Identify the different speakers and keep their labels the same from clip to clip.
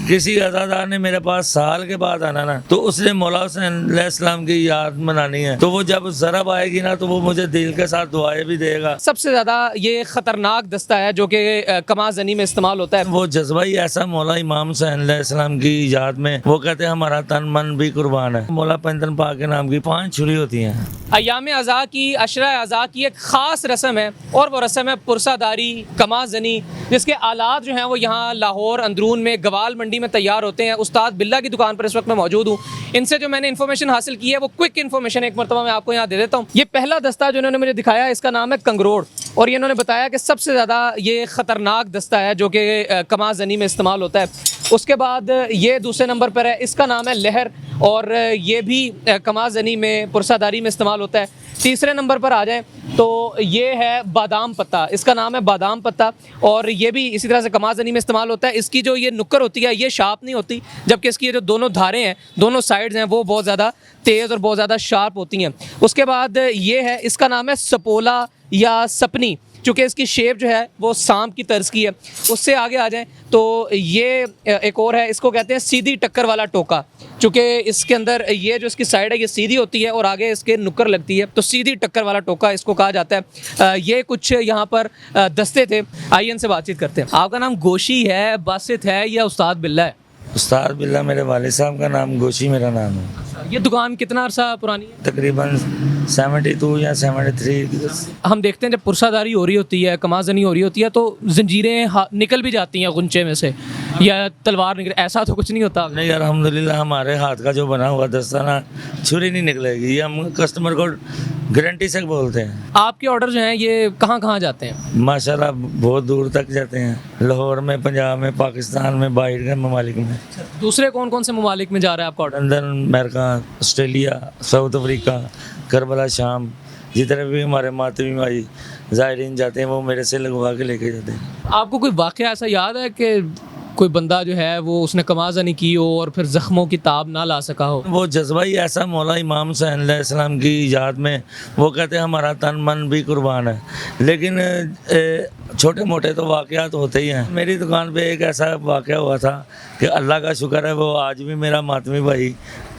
Speaker 1: किसी अज़ादार ने मेरे पास साल के बाद आना ना, तो उसने मौला हुसैन अलैहिस्सलाम की याद मनानी है, तो वो जब ज़रब आएगी ना तो वो मुझे दिल के साथ दुआएं भी देगा।
Speaker 2: सबसे ज़्यादा ये ख़तरनाक दस्ता है जो कि कमा ज़नी में इस्तेमाल होता है।
Speaker 1: वो जज्बा ही ऐसा मौला इमाम हुसैन अलैहिस्सलाम की याद में, वो कहते हैं हमारा तन मन भी कुर्बान है। मौला पैंतन पाक के नाम की 5 छुरी होती हैं।
Speaker 2: अयाम अज़ा की, अशरा अज़ा की एक ख़ास रस्म है और वो रस्म है पुरसादारी कमा ज़नी, जिसके आलात जो हैं वो यहाँ लाहौर अंदरून में गवाल मंडी में तैयार होते हैं। उस्ताद बिल्ला की दुकान पर इस वक्त मैं मौजूद हूँ। इनसे जो मैंने इन्फॉर्मेशन हासिल की है वो क्विक इन्फॉर्मेशन एक मरतबा मैं आपको यहाँ दे देता हूँ। ये पहला दस्ता जो इन्होंने मुझे दिखाया इसका नाम है कंगरोड़, और ये इन्होंने बताया कि सबसे ज़्यादा ये ख़तरनाक दस्ता है जो कि कमा ज़नी में इस्तेमाल होता है। उसके बाद ये दूसरे नंबर पर है, इसका नाम है लहर, और ये भी कमा ज़नी में पुरसादारी में इस्तेमाल होता है। तीसरे नंबर पर आ जाए तो ये है बादाम पत्ता, इसका नाम है बादाम पत्ता, और ये भी इसी तरह से कमा ज़नी में इस्तेमाल होता है। इसकी जो ये नुक्कर होती है ये शार्प नहीं होती, जबकि इसकी ये जो दोनों धारें हैं, दोनों साइड्स हैं, वो बहुत ज़्यादा तेज़ और बहुत ज़्यादा शार्प होती हैं। उसके बाद ये है, इसका नाम है सपोला या सपनी, चूँकि इसकी शेप जो है वो सांप की तर्ज की है। उससे आगे आ जाएं तो ये एक और है, इसको कहते हैं सीधी टक्कर वाला टोका, चूँकि इसके अंदर ये जो इसकी साइड है ये सीधी होती है और आगे इसके नुक्कर लगती है, तो सीधी टक्कर वाला टोका इसको कहा जाता है। ये कुछ यहाँ पर दस्ते थे। आइए इनसे बातचीत करते हैं। आपका नाम गोशी है, बासित है या उस्ताद बिल्ला है?
Speaker 1: उस्ताद बिल्ला मेरे वालिद साहब का नाम, गोशी मेरा नाम है।
Speaker 2: ये दुकान कितना अरसा पुरानी है?
Speaker 1: तकरीबन 72 या 73।
Speaker 2: हम देखते हैं जब पुरसादारी हो रही होती है, कमाज़नी हो रही होती है, तो जंजीरें निकल भी जाती हैं गुंचे में से, या तलवार निकल, ऐसा तो कुछ नहीं होता?
Speaker 1: नहीं, अल्हम्दुलिल्लाह हमारे हाथ का जो बना हुआ दस्ता ना, छुरी नहीं निकलेगी। ये हम कस्टमर को गारंटी से बोलते हैं।
Speaker 2: आपके ऑर्डर जो हैं ये कहाँ कहाँ जाते हैं?
Speaker 1: माशाल्लाह बहुत दूर तक जाते हैं, लाहौर में, पंजाब में, पाकिस्तान में, बाहर के ममालिक में।
Speaker 2: दूसरे कौन कौन से ममालिक में जा रहा है आपका order?
Speaker 1: London, America, Australia, south Africa, Karbala, शाम, जितने भी हमारे मातमी भाई ज़ायरीन जाते हैं वो मेरे से लगवा के लेके जाते हैं।
Speaker 2: आपको कोई वाक़या ऐसा याद है कि कोई बंदा जो है वो उसने कमाज़नी की हो और फिर ज़ख्मों की ताब ना ला सका हो?
Speaker 1: वो जज्बा ही ऐसा मौला इमाम हुसैन अलैहिस्सलाम की याद में, वो कहते हैं हमारा तन मन भी कुर्बान है। लेकिन छोटे मोटे तो वाक़यात होते ही हैं। मेरी दुकान पे एक ऐसा वाक़या हुआ था कि अल्लाह का शुक्र है वो आज भी मेरा मातमी भाई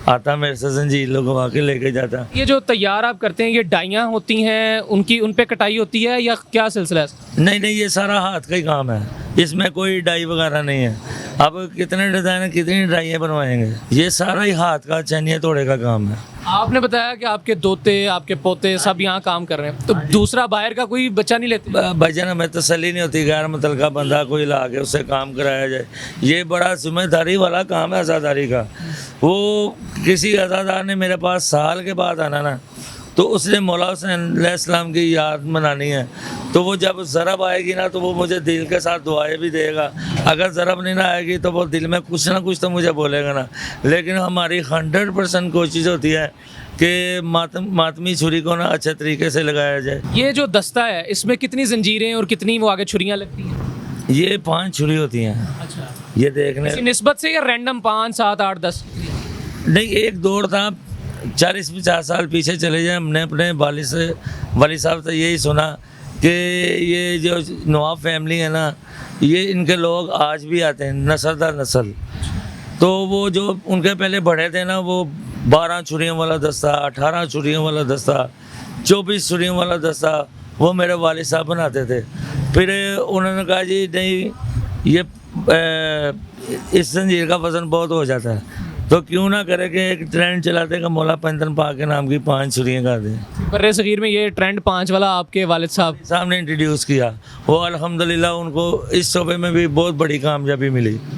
Speaker 1: आता मेरे से जंजीर लगवा के लेके जाता।
Speaker 2: ये जो तैयार आप करते हैं ये डाइयाँ होती हैं, उनकी उन पे कटाई होती है या क्या सिलसिला है?
Speaker 1: नहीं, ये सारा हाथ का ही काम है, इसमें कोई डाई वगैरह नहीं है। अब कितने डिज़ाइन, कितनी डाइयाँ बनवाएंगे, ये सारा ही हाथ का चनिया तोड़े का काम है।
Speaker 2: आपने बताया कि आपके दोते, आपके पोते सब यहाँ काम कर रहे हैं, तो दूसरा बाहर का कोई बच्चा नहीं लेते?
Speaker 1: भाईजान हमें तसल्ली नहीं होती, गैर मुतल्लका बंदा कोई ला के उससे काम कराया जाए। ये बड़ा जिम्मेदारी वाला काम है आज़ादारी का। वो किसी अज़ादार ने मेरे पास साल के बाद आना ना, तो उसने मौला हुसैन अलैहिस्सलाम की याद मनानी है, तो वो जब ज़रब आएगी ना तो वो मुझे दिल के साथ दुआएं भी देगा। अगर ज़रब नहीं ना आएगी तो वो दिल में कुछ ना कुछ तो मुझे बोलेगा ना। लेकिन हमारी 100% कोशिश होती है कि मातमी छुरी को ना अच्छे तरीके से लगाया जाए।
Speaker 2: ये जो दस्ता है इसमें कितनी जंजीरें और कितनी वो आगे छुरियाँ लगती हैं?
Speaker 1: ये 5 छुरी होती हैं।
Speaker 2: अच्छा,
Speaker 1: ये देखने
Speaker 2: इसी निस्बत से या रैंडम 5, 7, 8, 10?
Speaker 1: नहीं, एक दौर था 40-50 साल पीछे चले जाए, हमने अपने वाली साहब से यही सुना कि ये जो नवाब फैमिली है ना, ये इनके लोग आज भी आते हैं नस्ल दर नस्ल। तो वो जो उनके पहले बड़े थे ना, वो 12 छुरियों वाला दस्ता, 18 छुरियों वाला दस्ता, 24 छुरियों वाला दस्ता वो मेरे वालिद साहब बनाते थे। फिर उन्होंने कहा जी नहीं, ये इस जंजीर का वज़न बहुत हो जाता है, तो क्यों ना करे कि एक ट्रेंड चलाते कि मौला पैंतन पाक के नाम की 5 छुरियाँ कर दें।
Speaker 2: बर्रे सगीर में ये ट्रेंड 5 वाला आपके वालिद साहब
Speaker 1: ने इंट्रोड्यूस किया। वो अल्हम्दुलिल्लाह उनको इस शोबे में भी बहुत बड़ी कामयाबी मिली।